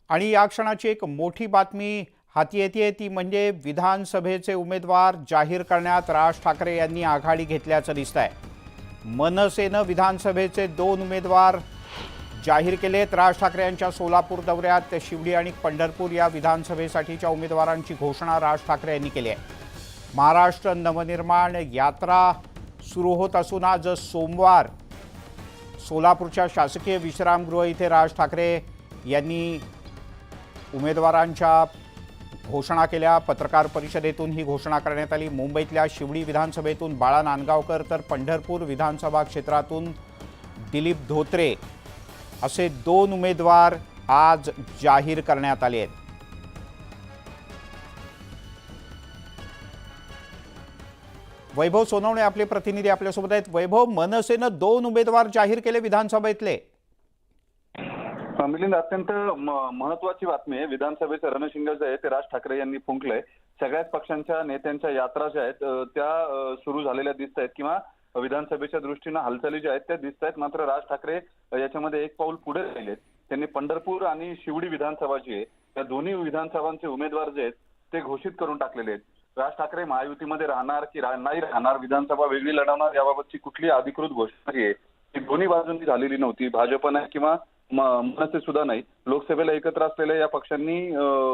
आणि या क्षणाची एक मोठी बातमी हाती येते ती म्हणजे विधानसभेचे उमेदवार जाहीर करण्यात राज ठाकरे यांनी आघाडी घेतल्याचं दिसतंय। मनसेनं विधानसभेचे 2 उमेदवार जाहीर केलेत। राज ठाकरे यांच्या सोलापूर दौऱ्यात शिवडी आणि पंढरपूर या विधानसभेसाठीच्या उमेदवारांची घोषणा राज ठाकरे यांनी केली आहे। महाराष्ट्र नवनिर्माण यात्रा सुरू होत असून आज सोमवार सोलापूरच्या शासकीय विश्रामगृह इथे राज ठाकरे यांनी उमेदवारांच्या घोषणा केल्या। पत्रकार परिषदेतून ही घोषणा करण्यात आली। मुंबईतल्या शिवडी विधानसभेतून बाळा नांदगावकर तर पंढरपूर विधानसभा क्षेत्रातून दिलीप धोत्रे असे 2 उमेदवार आज जाहीर करण्यात आले आहेत। वैभव सोनवणे आपले प्रतिनिधी आपल्यासोबत आहेत। वैभव, मनसेनं 2 उमेदवार जाहीर केले विधानसभेतले। मिलिंद, अत्यंत महत्वाची बातमी आहे। विधानसभेचं रणशिंग जे आहे ते राज ठाकरे यांनी फुंकलंय। सगळ्याच पक्षांच्या नेत्यांच्या यात्रा ज्या आहेत त्या सुरू झालेल्या दिसत आहेत किंवा विधानसभेच्या दृष्टीनं हालचाली ज्या आहेत त्या दिसत आहेत। मात्र राज ठाकरे याच्यामध्ये एक पाऊल पुढे राहिलेत। त्यांनी पंढरपूर आणि शिवडी विधानसभा जी आहे त्या दोन्ही विधानसभांचे उमेदवार जे आहेत ते घोषित करून टाकलेले आहेत। राज ठाकरे महायुतीमध्ये राहणार की नाही राहणार, विधानसभा वेगळी लढवणार याबाबतची कुठली अधिकृत घोषणा जी आहे ती दोन्ही बाजूंनी झालेली नव्हती। भाजपने किंवा मनसे सुद्धा नाही। लोकसभेला एकत्र असलेल्या या पक्षांनी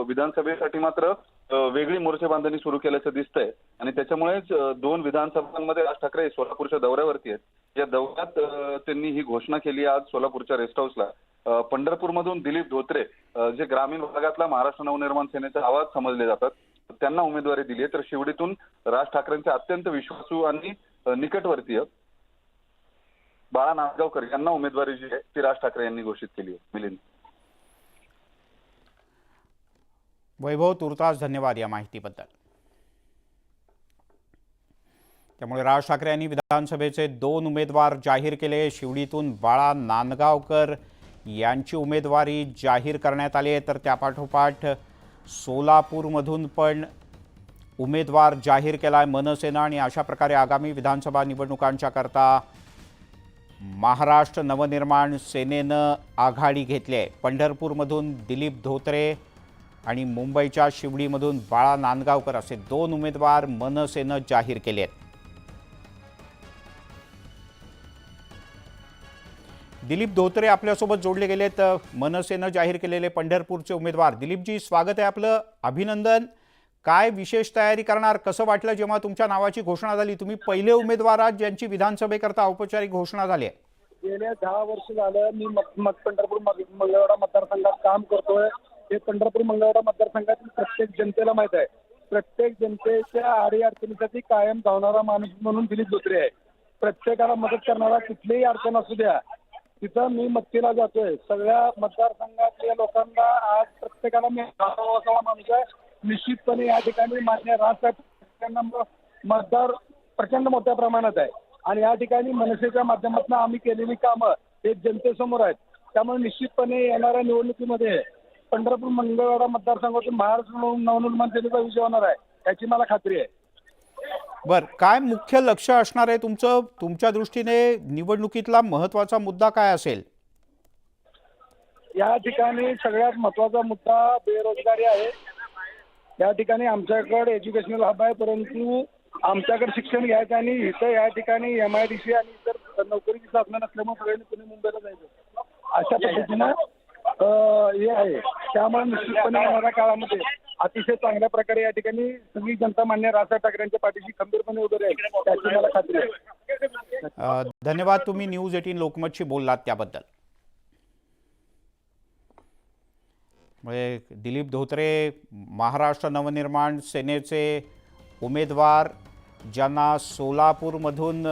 विधानसभेसाठी मात्र वेगळी मोर्चे बांधणी सुरू केल्याचं दिसतंय आणि त्याच्यामुळेच 2 विधानसभांमध्ये राज ठाकरे सोलापूरच्या दौऱ्यावरती आहेत। या दौऱ्यात त्यांनी ही घोषणा केली आज सोलापूरच्या रेस्ट हाऊसला। पंढरपूरमधून दिलीप धोत्रे जे ग्रामीण भागातला महाराष्ट्र नवनिर्माण सेनेचा आवाज समजले जातात त्यांना उमेदवारी दिली आहे। तर शिवडीतून राज ठाकरेंचे अत्यंत विश्वासू आणि निकटवर्तीय बाळा नांदगावकर यांना उमेदवारी जी आहे ती राज ठाकरे यांनी घोषित केली आहे। मिलिंद, वैभव, तुर्तास धन्यवाद या माहितीबद्दल। त्यामुळे राज ठाकरे यांनी विधानसभेचे 2 उमेदवार जाहीर केले। शिवडीतून बाळा नांदगावकर यांची उमेदवारी जाहीर करण्यात आली आहे, तर त्यापाठोपाठ सोलापूरमधून पण उमेदवार जाहीर केलाय मनसेनं आणि अशा प्रकारे आगामी विधानसभा निवडणुकांच्या करता महाराष्ट्र नवनिर्माण सेनेनं आघाडी घेतली आहे। पंढरपूरमधून दिलीप धोत्रे आणि मुंबईच्या शिवडीमधून बाळा नांदगावकर असे 2 उमेदवार मनसेनं जाहीर केले आहेत। दिलीप धोत्रे आपल्यासोबत जोडले गेलेत, मनसेनं जाहीर केलेले पंढरपूरचे उमेदवार। दिलीपजी, स्वागत आहे आपलं, अभिनंदन। काय विशेष तयारी करणार, कसं वाटलं जेव्हा तुमच्या नावाची घोषणा झाली? तुम्ही पहिले उमेदवार आहात ज्यांची विधानसभेकरता औपचारिक घोषणा झाली आहे। गेल्या 10 वर्ष झालं मी पंढरपूर मंगळवेढा मतदारसंघात काम करतोय। हे पंढरपूर मंगळवेढा मतदारसंघातील प्रत्येक जनतेला माहित आहे। प्रत्येक जनतेच्या अडीअडचणीसाठी कायम धावणारा माणूस म्हणून दिलीप धोत्रे आहे। प्रत्येकाला मदत करणारा, कुठलीही अडचण असू द्या तिथं मी मदतीला जातोय। सगळ्या मतदारसंघातल्या लोकांना आज प्रत्येकाला मी असा माणूस आहे। निश्चितपणे या ठिकाणी मान्य राजसाहेब मतदार प्रचंड मोठ्या प्रमाणात आहे आणि या ठिकाणी मनसेच्या माध्यमातून आम्ही केलेली कामं हे जनतेसमोर आहेत। त्यामुळे निश्चितपणे येणाऱ्या निवडणुकीमध्ये पंढरपूर मंगळवेढा मतदारसंघातून महाराष्ट्र नवनिर्माण सेनेचा विजय होणार आहे याची मला खात्री आहे। बर, काय मुख्य लक्ष असणार आहे तुमचं? तुमच्या दृष्टीने निवडणुकीतला महत्त्वाचा मुद्दा काय असेल? या ठिकाणी सगळ्यात महत्त्वाचा मुद्दा बेरोजगारी आहे। या ठिकाणी आमच्याकडे एज्युकेशनल हब आहे, परंतु आमच्याकडे शिक्षण घ्यायचं आणि इथं या ठिकाणी MIDC आणि इतर नोकरीची साधनं नसल्यामुळे सगळ्यांनी पुणे मुंबईला जायचं अशा पद्धतीनं हे आहे। त्यामुळे निश्चितपणे येणाऱ्या काळामध्ये अतिशय चांगल्या प्रकारे या ठिकाणी सगळी जनता मान्य राजसाहेब ठाकरेंच्या पाठीशी खंबीरपणे उभे राहील याची मला खात्री आहे। धन्यवाद, तुम्ही न्यूज 18 लोकमतशी बोललात त्याबद्दल। दिलीप धोत्रे महाराष्ट्र नवनिर्माण सेनेचे उमेदवार ज्यांना सोलापूरमधून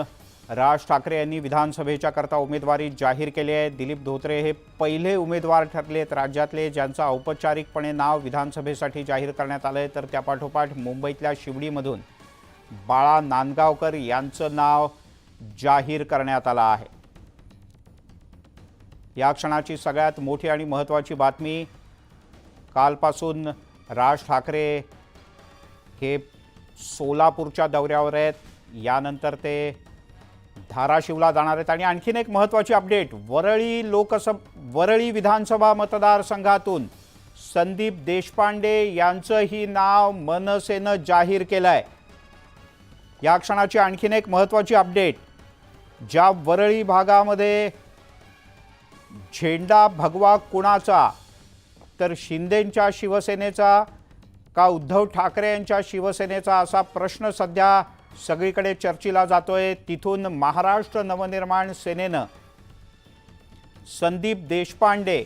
राज ठाकरे यांनी विधानसभेच्या करता उमेदवारी जाहीर केली आहे। दिलीप धोत्रे हे पहिले उमेदवार ठरलेत राज्यातले ज्यांचं औपचारिकपणे नाव विधानसभेसाठी जाहीर करण्यात आलं आहे, तर त्यापाठोपाठ मुंबईतल्या शिवडीमधून बाळा नांदगावकर यांचं नाव जाहीर करण्यात आलं आहे। या क्षणाची सगळ्यात मोठी आणि महत्त्वाची बातमी, कालपासून राज ठाकरे हे सोलापूरच्या दौऱ्यावर आहेत। यानंतर ते धाराशिवला जाणार आहेत। आणि आणखीन एक महत्त्वाची अपडेट, वरळी विधानसभा मतदारसंघातून संदीप देशपांडे यांचंही नाव मनसेनं जाहीर केलंय। या क्षणाची आणखीन एक महत्त्वाची अपडेट, ज्या वरळी भागामध्ये झेंडा भगवा कुणाचा, तर शिंदेंच्या शिवसेनेचा का उद्धव ठाकरे यांच्या शिवसेनेचा, असा प्रश्न सध्या सगळीकडे चर्चेला जातोय। तिथून महाराष्ट्र नवनिर्माण सेनेनं संदीप देशपांडे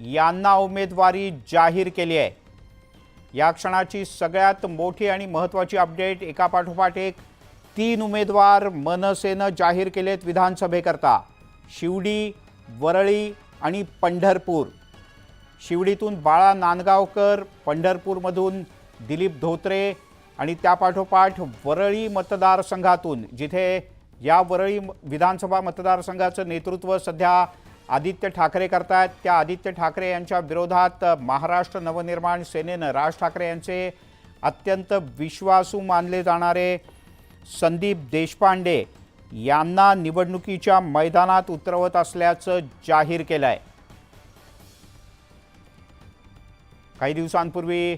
यांना उमेदवारी जाहीर केली आहे। या क्षणाची सगळ्यात मोठी आणि महत्त्वाची अपडेट, एकापाठोपाठ एक 3 उमेदवार मनसेनं जाहीर केलेत विधानसभेकरता। शिवडी, वरळी आणि पंढरपूर। शिवडीतून बाळा नांदगावकर, पंढरपूरमधून दिलीप धोत्रे आणि त्यापाठोपाठ वरळी मतदारसंघातून, जिथे या वरळी विधानसभा मतदारसंघाचं नेतृत्व सध्या आदित्य ठाकरे करतायत, त्या आदित्य ठाकरे यांच्या विरोधात महाराष्ट्र नवनिर्माण सेनेनं राज ठाकरे यांचे अत्यंत विश्वासू मानले जाणारे संदीप देशपांडे यांना निवडणुकीच्या मैदानात उतरवत असल्याचं जाहीर केलं आहे। काही दिवसांपूर्वी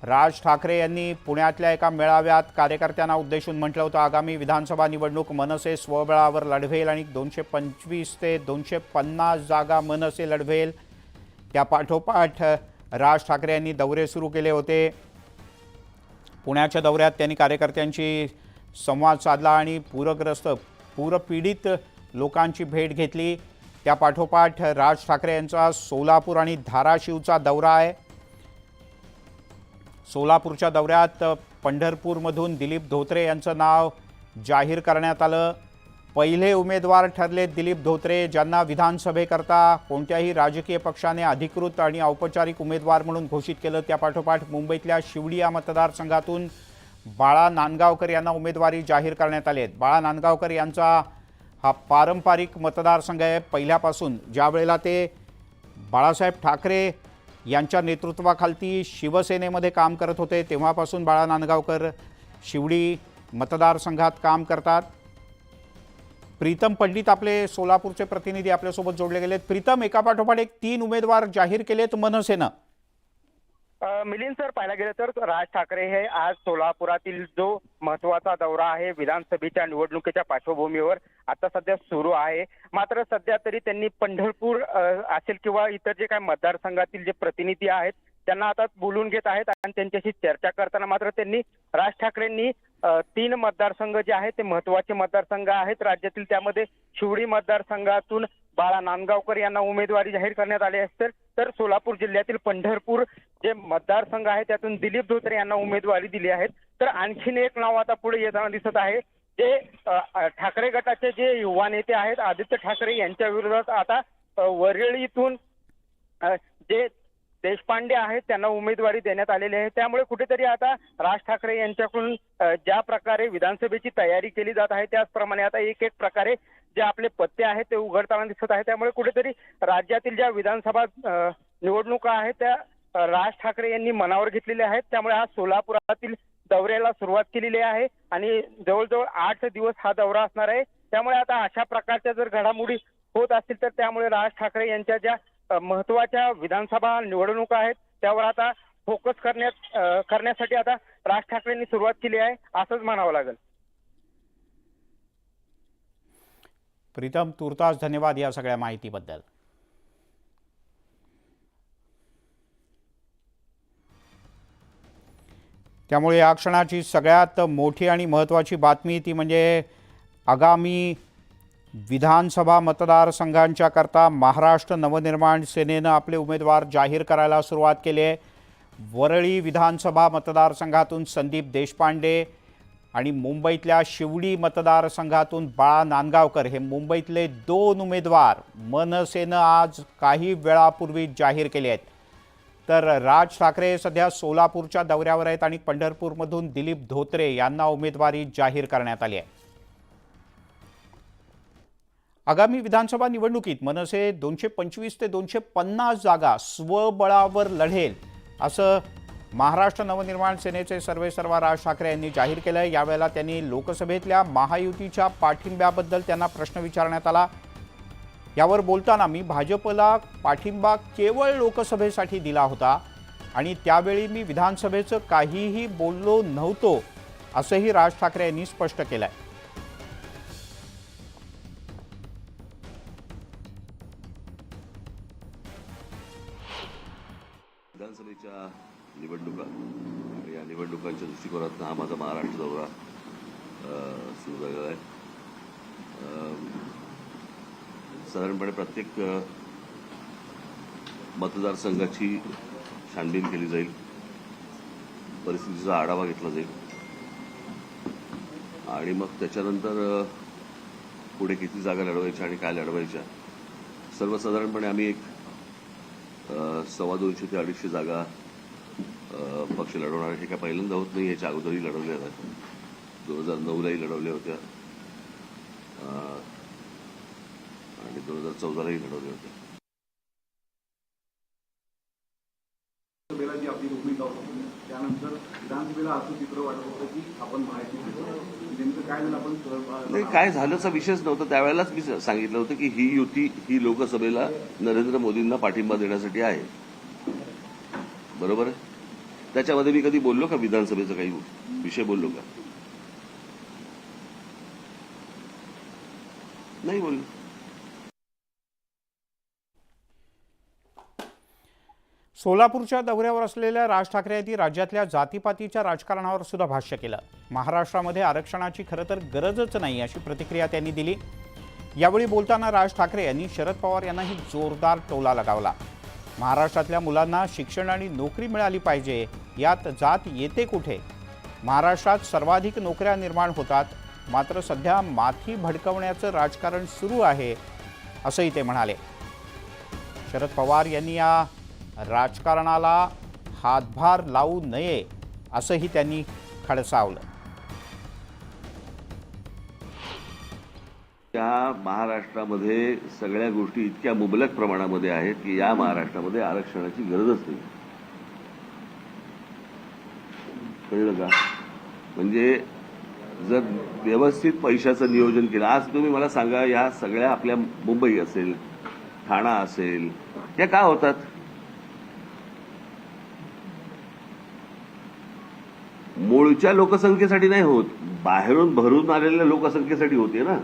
राज ठाकरे यांनी पुण्यातल्या एका मेळाव्यात कार्यकर्त्यांना उद्देशून म्हटलं होतं, आगामी विधानसभा निवडणूक मनसे स्वबळावर लढवेल आणि 225 ते 250 जागा मनसे लढवेल। त्या पाठोपाठ राज ठाकरे यांनी दौरे सुरू केले होते। पुण्याच्या दौऱ्यात त्यांनी कार्यकर्त्यांशी संवाद साधला आणि पूरपीडित लोकांची भेट घेतली। त्या पाठोपाठ राज ठाकरे यांचा सोलापूर आणि धाराशिवचा दौरा आहे। सोलापूरच्या दौऱ्यात पंढरपूरमधून दिलीप धोत्रे यांचं नाव जाहीर करण्यात आलं। पहिले उमेदवार ठरले दिलीप धोत्रे, ज्यांना विधानसभेकरता कोणत्याही राजकीय पक्षाने अधिकृत आणि औपचारिक उमेदवार म्हणून घोषित केलं। त्या पाठोपाठ मुंबईतल्या शिवडी या मतदारसंघातून बाळा नांदगावकर यांना उमेदवारी जाहीर करण्यात आली आहे। बाळा नांदगावकर यांचा हा पारंपरिक मतदारसंघ आहे। पहिल्यापासून ज्या वेळेला ते बाळासाहेब ठाकरे यांच्या नेतृत्वाखाली शिवसेनेमध्ये काम करत होते, तेव्हापासून बाळा नांदगावकर शिवडी मतदारसंघात काम करतात। प्रीतम पंडित आपले सोलापूरचे प्रतिनिधी आपल्यासोबत जोडले गेलेत। प्रीतम, एकापाठोपाठ एक 3 उमेदवार जाहीर केलेत मनसेनं। मिलिंद सर, पाहायला गेलं तर राज ठाकरे हे आज सोलापुरातील जो महत्वाचा दौरा आहे विधानसभेच्या निवडणुकीच्या पार्श्वभूमीवर आता सध्या सुरू आहे। मात्र सध्या तरी त्यांनी पंढरपूर असेल किंवा इतर जे काही मतदारसंघातील जे प्रतिनिधी आहेत त्यांना आता बोलून घेत आहेत आणि त्यांच्याशी चर्चा करताना मात्र त्यांनी राज ठाकरेंनी 3 मतदारसंघ जे आहेत ते महत्वाचे मतदारसंघ आहेत राज्यातील, त्यामध्ये शिवडी मतदारसंघातून बाळा नांदगावकर यांना उमेदवारी जाहीर करण्यात आली असते, तर सोलापूर जिल्ह्यातील पंढरपूर जे मतदारसंघ आहे त्यातून दिलीप धोत्रे यांना उमेदवारी दिली आहे। तर आणखीन एक नाव आता पुढे येताना दिसत आहे, जे ठाकरे गटाचे जे युवा नेते आहेत आदित्य ठाकरे यांच्या विरोधात आता वरळीतून जे देशपांडे आहेत त्यांना उमेदवारी देण्यात आलेली आहे। त्यामुळे कुठेतरी आता राज ठाकरे यांच्याकडून ज्या प्रकारे विधानसभेची तयारी केली जात आहे त्याचप्रमाणे आता एक एक प्रकारे जे आपले पत्ते आहेत ते उघडताना दिसत आहे। त्यामुळे कुठेतरी राज्यातील ज्या विधानसभा निवडणुका आहेत त्या राज ठाकरे यांनी मनावर घेतलेल्या आहेत। त्यामुळे आज सोलापुरातील दौऱ्याला सुरुवात केलेली आहे आणि जवळजवळ 8 दिवस हा दौरा असणार आहे। त्यामुळे आता अशा प्रकारच्या जर घडामोडी होत असतील तर त्यामुळे राज ठाकरे यांच्या ज्या महत्वाच्या विधानसभा निवडणुका आहेत त्यावर आता फोकस करण्यासाठी आता राज ठाकरेंनी सुरुवात केली आहे असंच म्हणावं लागेल। प्रीतम, तुर्तास धन्यवाद या सगळ्या माहितीबद्दल। त्यामुळे या क्षणाची सगळ्यात मोठी आणि महत्त्वाची बातमी ती म्हणजे आगामी विधानसभा मतदारसंघांच्या करता महाराष्ट्र नवनिर्माण सेनेनं आपले उमेदवार जाहीर करायला सुरुवात केली आहे। वरळी विधानसभा मतदारसंघातून संदीप देशपांडे आणि मुंबईतल्या शिवडी मतदारसंघातून बाळा नांदगावकर हे मुंबईतले 2 उमेदवार मनसेनं आज काही वेळापूर्वी जाहीर केले आहेत। तर राज ठाकरे सध्या सोलापूरच्या दौऱ्यावर आहेत आणि पंढरपूरमधून दिलीप धोत्रे यांना उमेदवारी जाहीर करण्यात आली आहे। आगामी विधानसभा निवडणुकीत मनसे 225 ते 250 जागा स्वबळावर लढेल असं महाराष्ट्र नवनिर्माण सेनेचे सर्वेसर्वा राज ठाकरे यांनी जाहीर केलं आहे। यावेळेला त्यांनी लोकसभेतल्या महायुतीच्या पाठिंब्याबद्दल त्यांना प्रश्न विचारण्यात आला। यावर बोलताना मी भाजपला पाठिंबा केवळ लोकसभेसाठी दिला होता आणि त्यावेळी मी विधानसभेचं काहीही बोललो नव्हतो असंही राज ठाकरे यांनी स्पष्ट केलंय. विधानसभेच्या निवडणुका आणि या निवडणुकांच्या दृष्टिकोनातून हा माझा महाराष्ट्र दौरा सुरू झालेला आहे. साधारणपणे प्रत्येक मतदारसंघाची छानबीन केली जाईल, परिस्थितीचा आढावा घेतला जाईल आणि मग त्याच्यानंतर पुढे किती जागा लढवायच्या आणि काय लढवायच्या सर्वसाधारणपणे आम्ही एक 250 ते 250 जागा पक्ष लढवणार. हे काय पहिल्यांदा होत नाही, याच्या अगोदरही लढवल्या जातात. 2009लाही लढवल्या होत्या आणि 2014लाही लढवल्या होत्या. जी आपली भूमिका होती त्यानंतर विधानसभेला असं चित्र वाटत होतं की आपण माहिती नेमकं काय झालं आपण नाही, काय झाल्याचा विषयच नव्हता. त्यावेळेलाच मी सांगितलं होतं की ही युती ही लोकसभेला नरेंद्र मोदींना पाठिंबा देण्यासाठी आहे. बरोबर आहे. त्याच्यामध्ये मी कधी बोललो का विधानसभेचा काही विषय बोललो का? नाही बोललो. सोलापूरच्या दौऱ्यावर असलेल्या राज ठाकरे यांनी राज्यातल्या जातीपातीच्या राजकारणावर सुद्धा भाष्य केलं. महाराष्ट्रामध्ये आरक्षणाची खरं तर गरजच नाही अशी प्रतिक्रिया त्यांनी दिली. यावेळी बोलताना राज ठाकरे यांनी शरद पवार यांनाही जोरदार टोला लगावला. महाराष्ट्रातल्या मुलांना शिक्षण आणि नोकरी मिळाली पाहिजे, यात जात येते कुठे? महाराष्ट्रात सर्वाधिक नोकऱ्या निर्माण होतात, मात्र सध्या माथी भडकवण्याचं राजकारण सुरू आहे असंही ते म्हणाले. शरद पवार यांनी या राजकारणाला हातभार लावू नये असंही त्यांनी खडसावलं. त्या महाराष्ट्रामध्ये सगळ्या गोष्टी इतक्या मुबलक प्रमाणामध्ये आहेत की या महाराष्ट्रामध्ये आरक्षणाची गरजच नाही. कळलं का? म्हणजे जर व्यवस्थित पैशाचं नियोजन केलं, आज तुम्ही मला सांगा, या सगळ्या आपल्या मुंबई असेल, ठाणा असेल, या का होतात? मूळच्या लोकसंख्येसाठी नाही होत, बाहेरून भरून आलेल्या लोकसंख्येसाठी होते ना.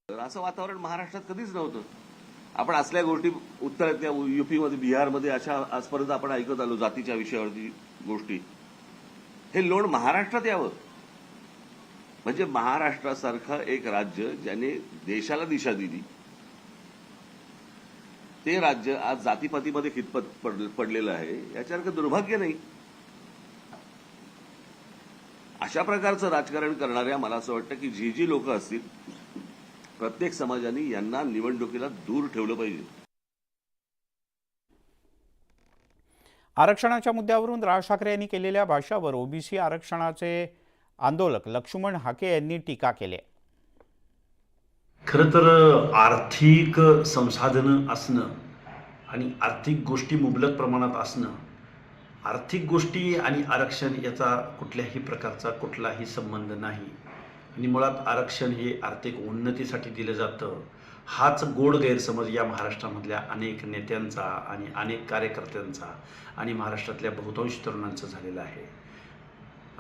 तर असं वातावरण महाराष्ट्रात कधीच नव्हतं. आपण असल्या गोष्टी उत्तरातल्या युपीमध्ये, बिहारमध्ये अशा आजपर्यंत आपण ऐकत आलो जातीच्या विषयावरती गोष्टी. हे लोण महाराष्ट्रात यावं म्हणजे महाराष्ट्रासारखं एक राज्य ज्याने देशाला दिशा दिली, ते राज्य आज जातीपातीमध्ये खितपत पडलेलं आहे, याच्यासारखं दुर्भाग्य नाही. अशा प्रकारचं राजकारण करणाऱ्या मला असं वाटतं की जी लोक असतील, प्रत्येक समाजाने यांना निवडणुकीला दूर ठेवलं पाहिजे. आरक्षणाच्या मुद्द्यावरून राज ठाकरे यांनी केलेल्या भाषणावर ओबीसी आरक्षणाचे आंदोलक लक्ष्मण हाके यांनी टीका केली. खरं तर आर्थिक संसाधनं असणं आणि आर्थिक गोष्टी मुबलक प्रमाणात असणं, आर्थिक गोष्टी आणि आरक्षण याचा कुठल्याही प्रकारचा कुठलाही संबंध नाही. आणि मुळात आरक्षण हे आर्थिक उन्नतीसाठी दिलं जातं, हाच गोड गैरसमज या महाराष्ट्रामधल्या अनेक नेत्यांचा आणि अनेक कार्यकर्त्यांचा आणि महाराष्ट्रातल्या बहुतांश तरुणांचा झालेला आहे.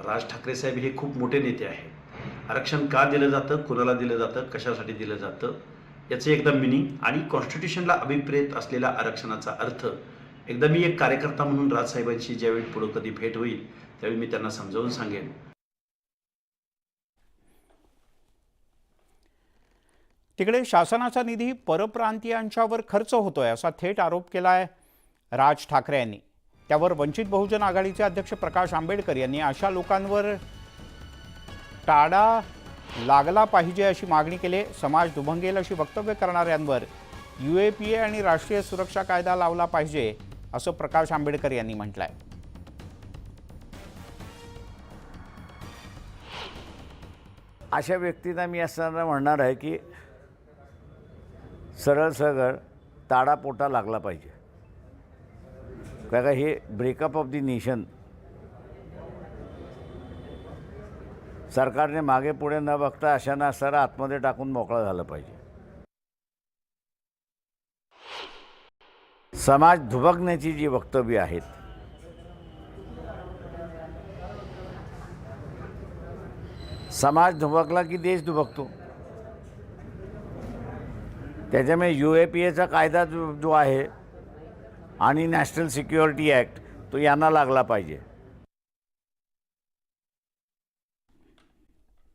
राज ठाकरे साहेब हे खूप मोठे नेते आहेत. आरक्षण का दिलं जातं, कुणाला दिलं जातं, कशासाठी दिलं जातं याचं एकदा मिनिंग आणि कॉन्स्टिट्यूशनला अभिप्रेत असलेल्या आरक्षणाचा अर्थ एकदा मी एक कार्यकर्ता म्हणून राजसाहेबांशी ज्यावेळी पुढं कधी भेट होईल त्यावेळी मी त्यांना समजावून सांगेन. तिकडे शासनाचा निधी परप्रांतीयांच्यावर खर्च होतोय असा थेट आरोप केलाय राज ठाकरे यांनी. त्यावर वंचित बहुजन आघाडीचे अध्यक्ष प्रकाश आंबेडकर यांनी अशा लोकांवर टाळा लागला पाहिजे अशी मागणी केली. समाज दुभंगेल अशी वक्तव्य करणाऱ्यांवर UAPA आणि राष्ट्रीय सुरक्षा कायदा लावला पाहिजे असं प्रकाश आंबेडकर यांनी म्हटलंय. अशा व्यक्तींना मी असताना म्हणणार आहे की सरळ सरळ ताडापोटा लागला पाहिजे. कारण हे ब्रेकअप ऑफ द नेशन सरकारने मागे पुढे न बघता अशांना सरळ आतमध्ये टाकून मोकळं झालं पाहिजे. समाज दुभगण्याची जी वक्तव्य आहेत, समाज दुभकला की देश दुभकतो. त्याच्यामुळे UAPAचा कायदा जो आहे आणि नॅशनल सिक्युरिटी ॲक्ट तो यांना लागला पाहिजे.